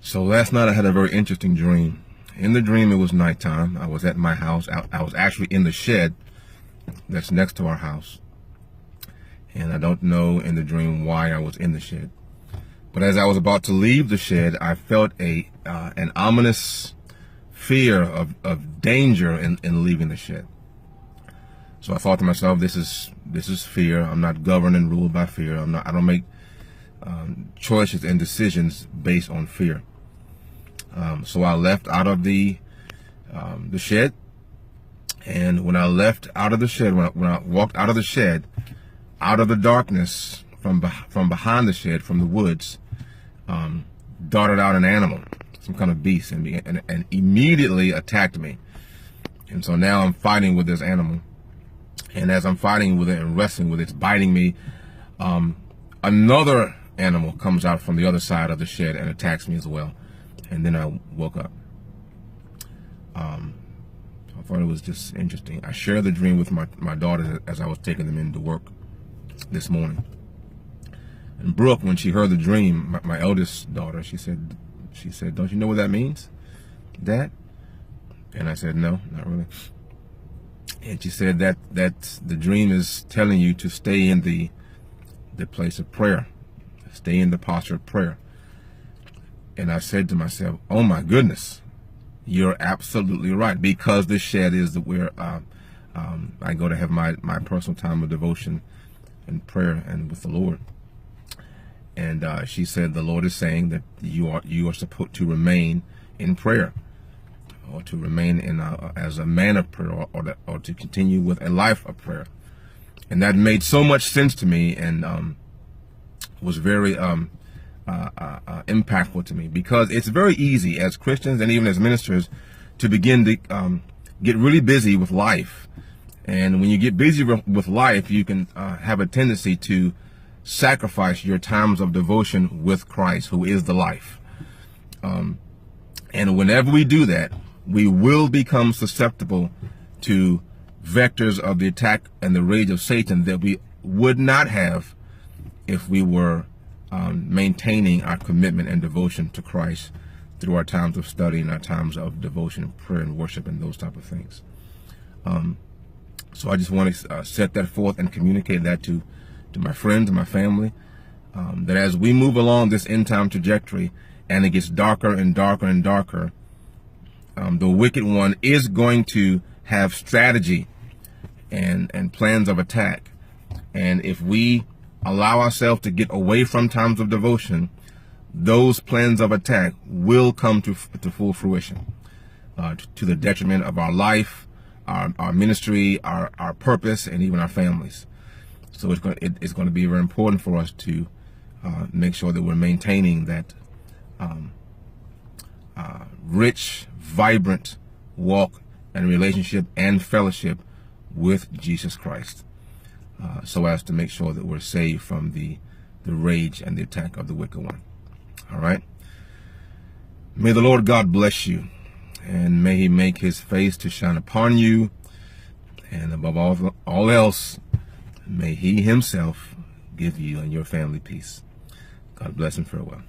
So last night I had a very interesting dream. In the dream, it was nighttime. I was at my house. I was actually in the shed that's next to our house. And I don't know in the dream why I was in the shed. But as I was about to leave the shed, I felt an ominous fear of danger in leaving the shed. So I thought to myself, this is fear. I'm not governed and ruled by fear. I don't make choices and decisions based on fear. So I left out of the shed, and when I left out of the shed, when I walked out of the shed, out of the darkness from behind the shed, from the woods, darted out an animal, some kind of beast, and immediately attacked me. And so now I'm fighting with this animal, and as I'm fighting with it and wrestling with it, it's biting me. Another animal comes out from the other side of the shed and attacks me as well. And then I woke up. I thought it was just interesting. I shared the dream with my daughters as I was taking them into work this morning. And Brooke, when she heard the dream, my eldest daughter, she said, "Don't you know what that means, Dad?" And I said, "No, not really." And she said that the dream is telling you to stay in the place of prayer, stay in the posture of prayer. And I said to myself, "Oh my goodness, you're absolutely right," because the shed is where I go to have my personal time of devotion and prayer and with the Lord. And she said the Lord is saying that you are supposed to remain in prayer, or to remain in as a man of prayer, or to continue with a life of prayer. And that made so much sense to me, and was very impactful to me, because it's very easy as Christians and even as ministers to begin to get really busy with life. And when you get busy with life, you can have a tendency to sacrifice your times of devotion with Christ, who is the life. And whenever we do that, we will become susceptible to vectors of the attack and the rage of Satan that we would not have if we were maintaining our commitment and devotion to Christ through our times of study and our times of devotion and prayer and worship and those type of things. So I just want to set that forth and communicate that to my friends and my family, that as we move along this end time trajectory and it gets darker and darker and darker, the wicked one is going to have strategy and plans of attack. And if we allow ourselves to get away from times of devotion, those plans of attack will come to full fruition, to the detriment of our life, our ministry, our purpose, and even our families. So it's going to be very important for us to make sure that we're maintaining that rich, vibrant walk and relationship and fellowship with Jesus Christ, so as to make sure that we're saved from the rage and the attack of the wicked one. All right? May the Lord God bless you, and may he make his face to shine upon you, and above all else, may he himself give you and your family peace. God bless and farewell.